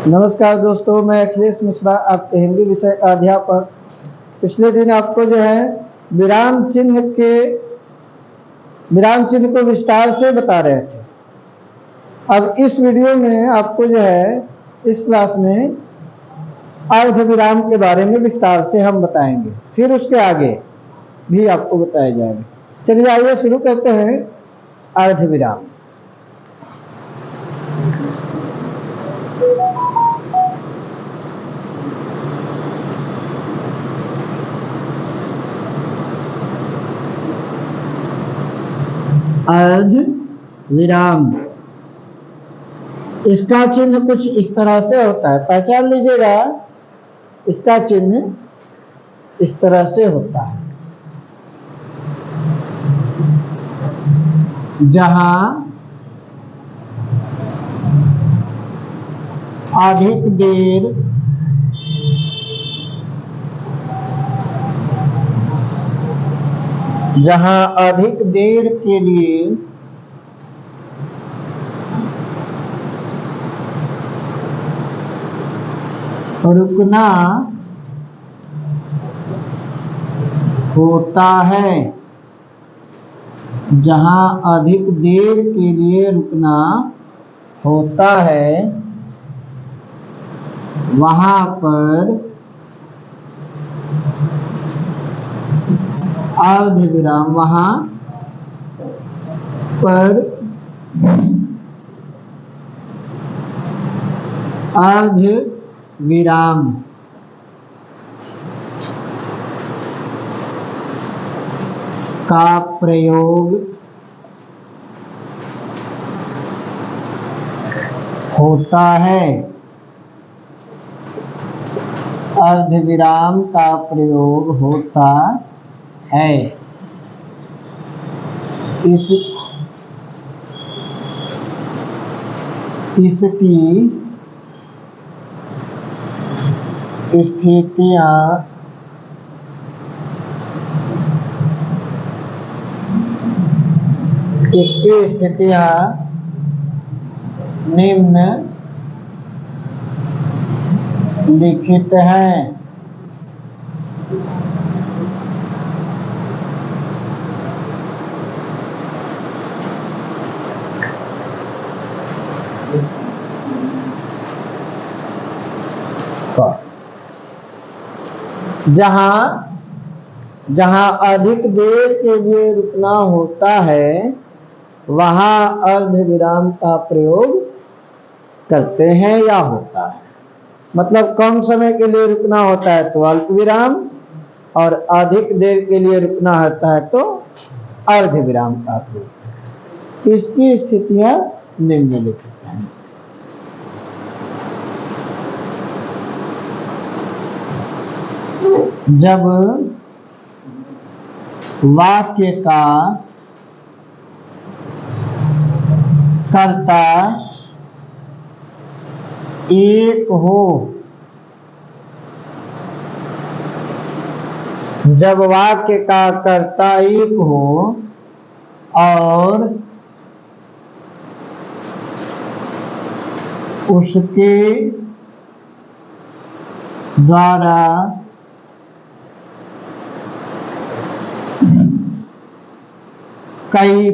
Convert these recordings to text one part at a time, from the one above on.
नमस्कार दोस्तों, मैं अखिलेश मिश्रा, आपके हिंदी विषय का अध्यापक। पिछले दिन आपको जो है विराम चिन्ह को विस्तार से बता रहे थे। अब इस वीडियो में आपको जो है इस क्लास में अर्ध विराम के बारे में विस्तार से हम बताएंगे, फिर उसके आगे भी आपको बताया जाएगा। चलिए आइए शुरू करते हैं अर्ध विराम। अर्ध विराम, इसका चिन्ह कुछ इस तरह से होता है, पहचान लीजिएगा। इसका चिन्ह इस तरह से होता है, जहां अधिक देर के लिए रुकना होता है, जहां अधिक देर के लिए रुकना होता है वहां पर अर्ध विराम, वहां पर अर्ध विराम का प्रयोग होता है। अर्ध विराम का प्रयोग होता है। इसकी स्थितियां निम्न लिखित हैं। जहां अधिक देर के लिए रुकना होता है वहां अर्ध विराम का प्रयोग करते हैं या होता है। मतलब कम समय के लिए रुकना होता है तो अल्प विराम, और अधिक देर के लिए रुकना होता है तो अर्ध विराम का प्रयोग। इसकी स्थितियां निम्नलिखित हैं। जब वाक्य का कर्ता एक हो, जब वाक्य का कर्ता एक हो और उसके द्वारा कई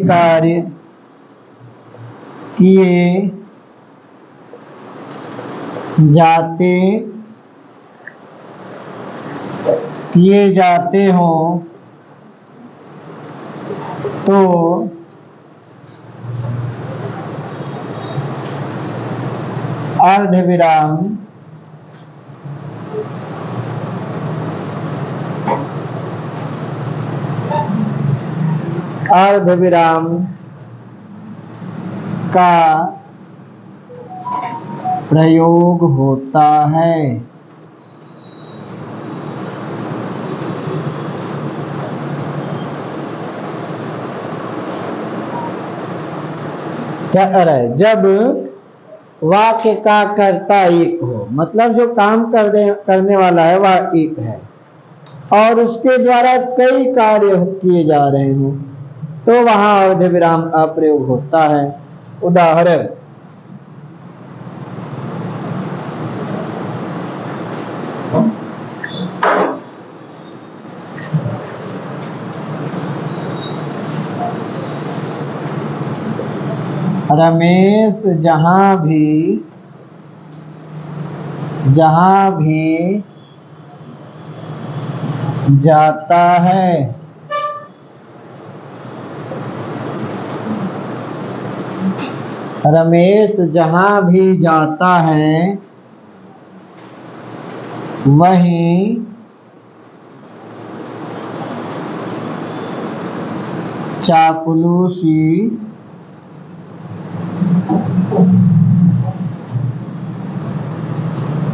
कार्य किए जाते हों तो अर्ध विराम का प्रयोग होता है। क्या कर रहा है? जब वाक्य का कर्ता एक हो, मतलब जो काम करने वाला है वह एक है और उसके द्वारा कई कार्य किए जा रहे हों, तो वहां अर्ध विराम का प्रयोग होता है। उदाहरण, रमेश जहां भी जाता है रमेश जहां भी जाता है वहीं चापलूसी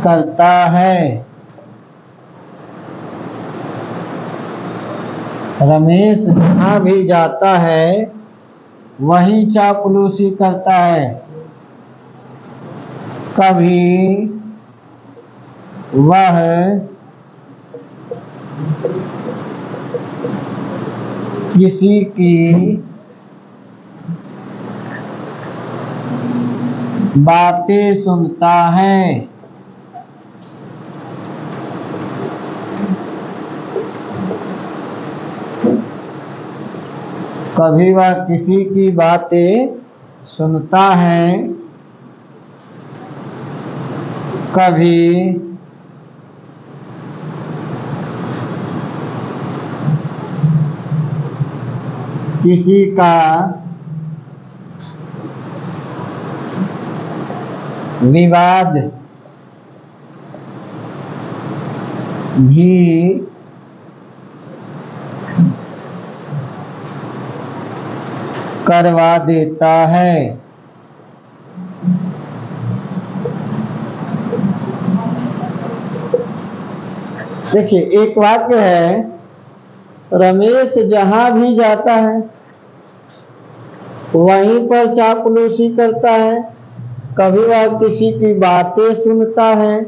करता है। रमेश जहां भी जाता है वहीं चापलूसी करता है। कभी वह किसी की बातें सुनता है। कभी वह किसी की बातें सुनता है, कभी किसी का विवाद भी करवा देता है। देखिए, एक वाक्य है, रमेश जहां भी जाता है वहीं पर चापलूसी करता है। कभी वह किसी की बातें सुनता है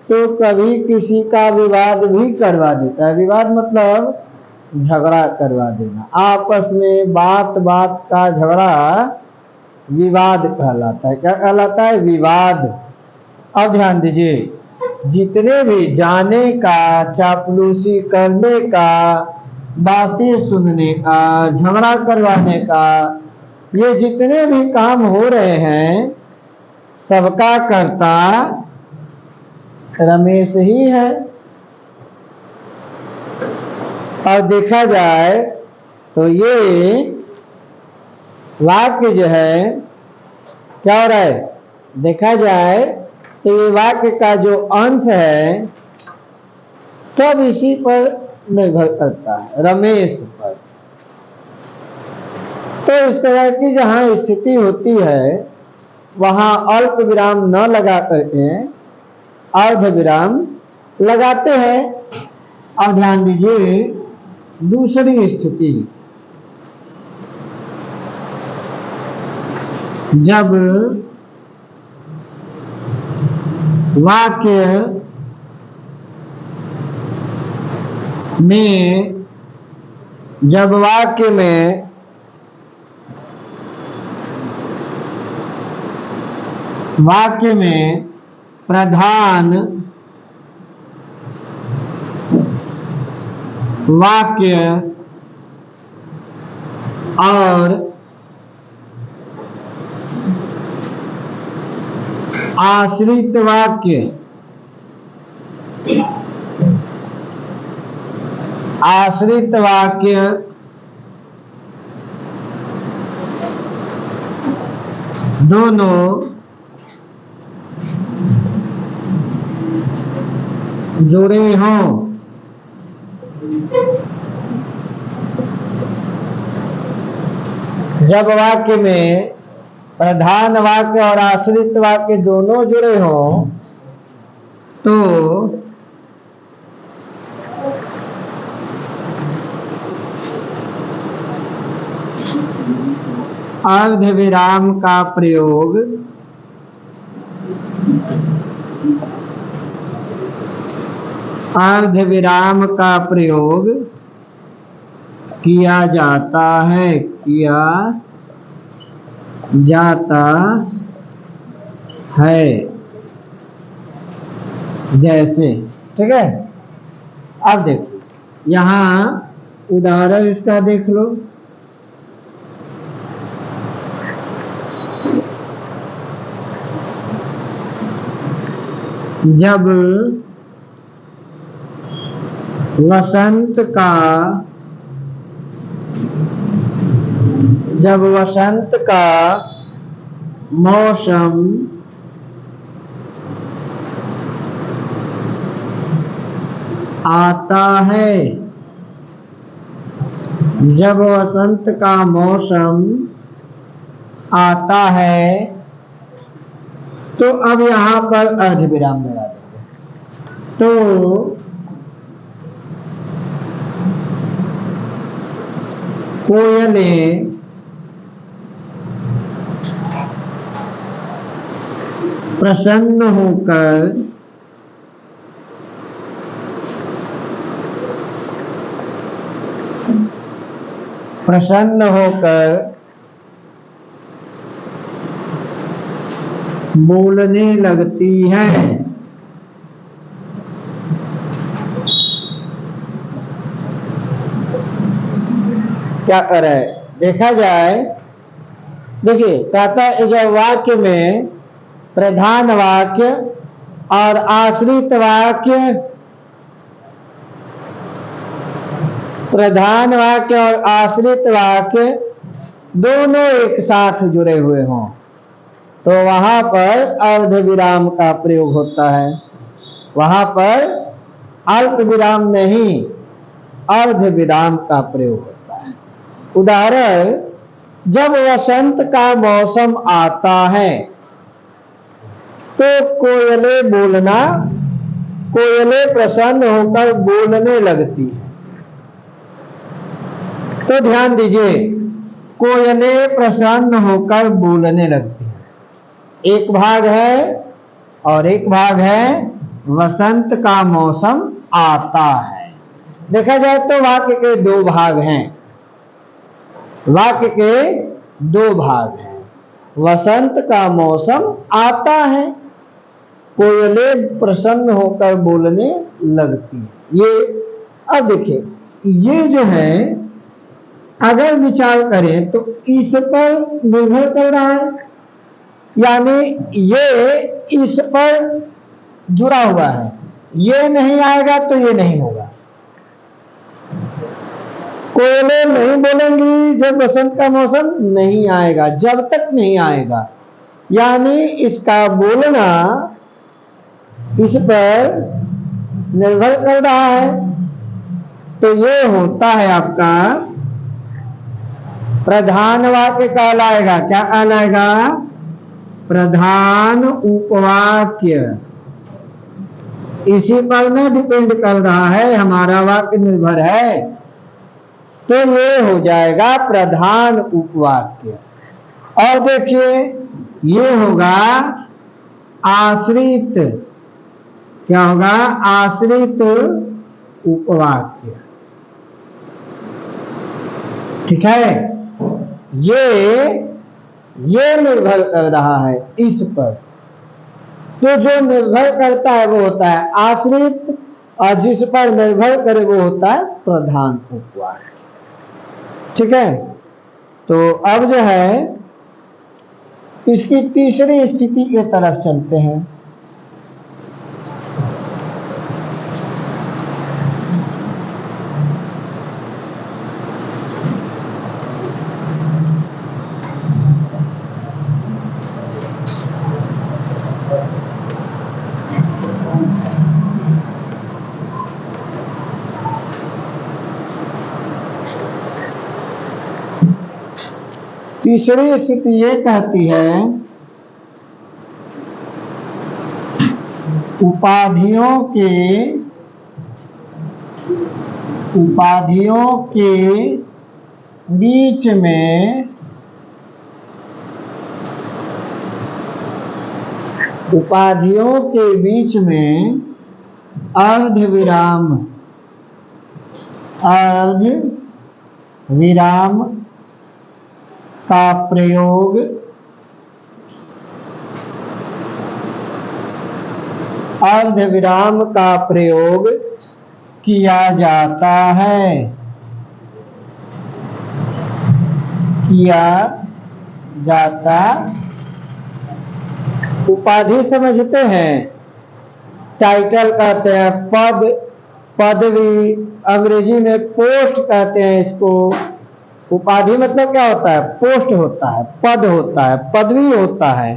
तो कभी किसी का विवाद भी करवा देता है। विवाद मतलब झगड़ा करवा देना, आपस में बात बात का झगड़ा विवाद कहलाता है। क्या कहलाता है? विवाद। अब ध्यान दीजिए, जितने भी जाने का, चापलूसी करने का, बातें सुनने का, झगड़ा करवाने का, ये जितने भी काम हो रहे हैं सबका कर्ता रमेश ही है। और देखा जाए तो ये वाक्य जो है क्या हो रहा है, देखा जाए तो ये वाक्य का जो अंश है सब इसी पर निर्भर करता है, रमेश पर। तो इस तरह की जहां स्थिति होती है वहां अल्प विराम न लगा करके अर्ध विराम लगाते हैं। अब ध्यान दीजिए दूसरी स्थिति, जब वाक्य में प्रधान वाक्य और आश्रित वाक्य दोनों जुड़े हों, जब वाक्य में प्रधान वाक्य और आश्रित वाक्य दोनों जुड़े हों तो अर्ध विराम का प्रयोग किया जाता है। किया जाता है। जैसे, ठीक है। अब देखो यहाँ उदाहरण इसका देख लो। जब वसंत का मौसम आता है, जब वसंत का मौसम आता है, तो अब यहां पर अर्ध विराम लगा देंगे। तो कोयलें प्रसन्न होकर बोलने लगती हैं। क्या कर रहा है देखा जाए। देखिए कहता है जब वाक्य में प्रधान वाक्य और आश्रित वाक्य, प्रधान वाक्य और आश्रित वाक्य दोनों एक साथ जुड़े हुए हों तो वहां पर अर्ध विराम का प्रयोग होता है। वहां पर अल्प विराम नहीं, अर्ध विराम का प्रयोग होता है। उदाहरण, जब वसंत का मौसम आता है तो कोयलें प्रसन्न होकर बोलने लगती है। तो ध्यान दीजिए, कोयलें प्रसन्न होकर बोलने लगती है, एक भाग है, और एक भाग है वसंत का मौसम आता है। देखा जाए तो वाक्य के दो भाग हैं, वाक्य के दो भाग हैं। वसंत का मौसम आता है, कोयलें प्रसन्न होकर बोलने लगती है। ये अब देखिए, ये जो है अगर विचार करें तो इस पर निर्भर कर रहा है, यानी ये इस पर जुड़ा हुआ है। ये नहीं आएगा तो ये नहीं होगा। कोयलें नहीं बोलेंगी जब वसंत का मौसम नहीं आएगा, जब तक नहीं आएगा, यानी इसका बोलना इस पर निर्भर कर रहा है। तो ये होता है आपका प्रधान वाक्य कहलाएगा। क्या कहलाएगा? प्रधान उपवाक्य। इसी पर में डिपेंड कर रहा है, हमारा वाक्य निर्भर है, तो ये हो जाएगा प्रधान उपवाक्य। और देखिए ये होगा आश्रित, क्या होगा? आश्रित उपवाक्य। ठीक है, ये निर्भर कर रहा है इस पर। तो जो निर्भर करता है वो होता है आश्रित, और जिस पर निर्भर करे वो होता है प्रधान उपवाक्य। ठीक है, तो अब जो है इसकी तीसरी स्थिति की तरफ चलते हैं। तीसरी स्थिति ये कहती है उपाधियों के बीच में अर्ध विराम का प्रयोग अर्धविराम का प्रयोग किया जाता है। किया जाता। उपाधि समझते हैं, टाइटल कहते हैं, पद, पदवी, अंग्रेजी में पोस्ट कहते हैं इसको। उपाधि मतलब क्या होता है? पोस्ट होता है, पद होता है, पदवी होता है।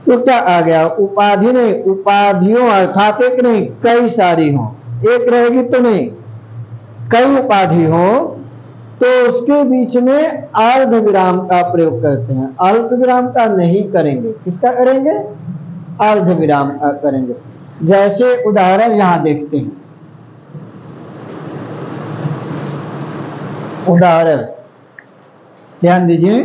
तो क्या आ गया? उपाधि नहीं, उपाधियों अर्थात एक नहीं कई सारी हो, एक रहेगी तो नहीं, कई उपाधि हो तो उसके बीच में अर्ध विराम का प्रयोग करते हैं। अल्प विराम का नहीं करेंगे, किसका करेंगे? अर्ध विराम का करेंगे। जैसे उदाहरण यहां देखते हैं, उदाहरण ध्यान दीजिए।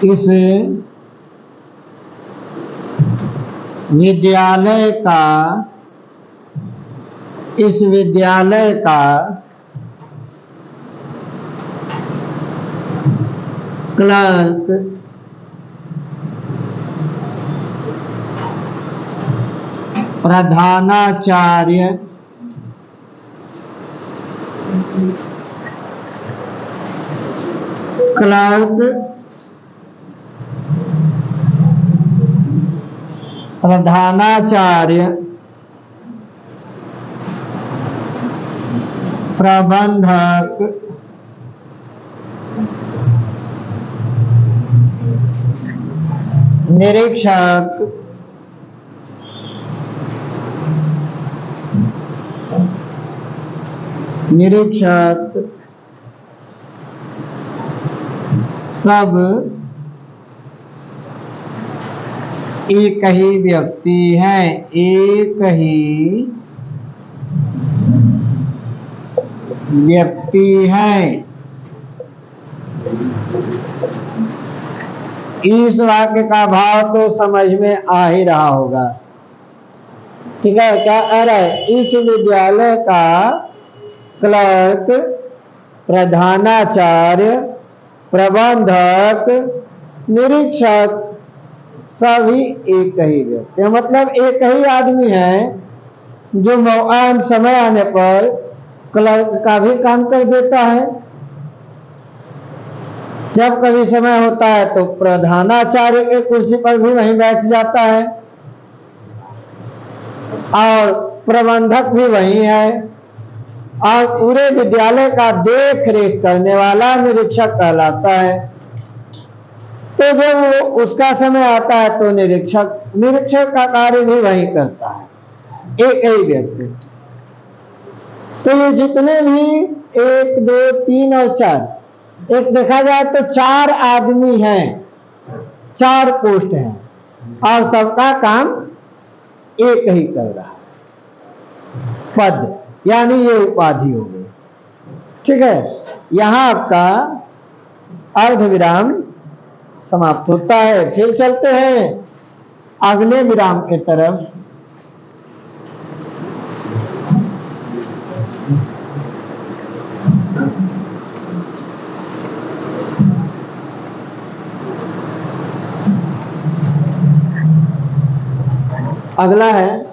इस विद्यालय का क्लर्क प्रधानाचार्य प्रबंधक निरीक्षक सब एक ही व्यक्ति है। एक ही व्यक्ति है। इस वाक्य का भाव तो समझ में आ ही रहा होगा, ठीक है? क्या आ रहा है? इस विद्यालय का क्लर्क, प्रधानाचार्य, प्रबंधक, निरीक्षक सभी एक ही व्यक्ति, मतलब एक ही आदमी है जो मौआन समय आने पर क्लर्क का भी काम कर देता है। जब कभी समय होता है तो प्रधानाचार्य के कुर्सी पर भी वहीं बैठ जाता है और प्रबंधक भी वही है और पूरे विद्यालय का देख रेख करने वाला निरीक्षक कहलाता है। तो जब उसका समय आता है तो निरीक्षक का कार्य भी वही करता है, एक ही व्यक्ति। तो ये जितने भी 1, 2, 3 और 4, एक देखा जाए तो 4 आदमी हैं, 4 पोस्ट हैं और सबका काम एक ही कर रहा है। पद यानी ये उपाधि हो गई, ठीक है? यहां आपका अर्ध विराम समाप्त होता है। फिर चलते हैं अगले विराम की तरफ। अगला है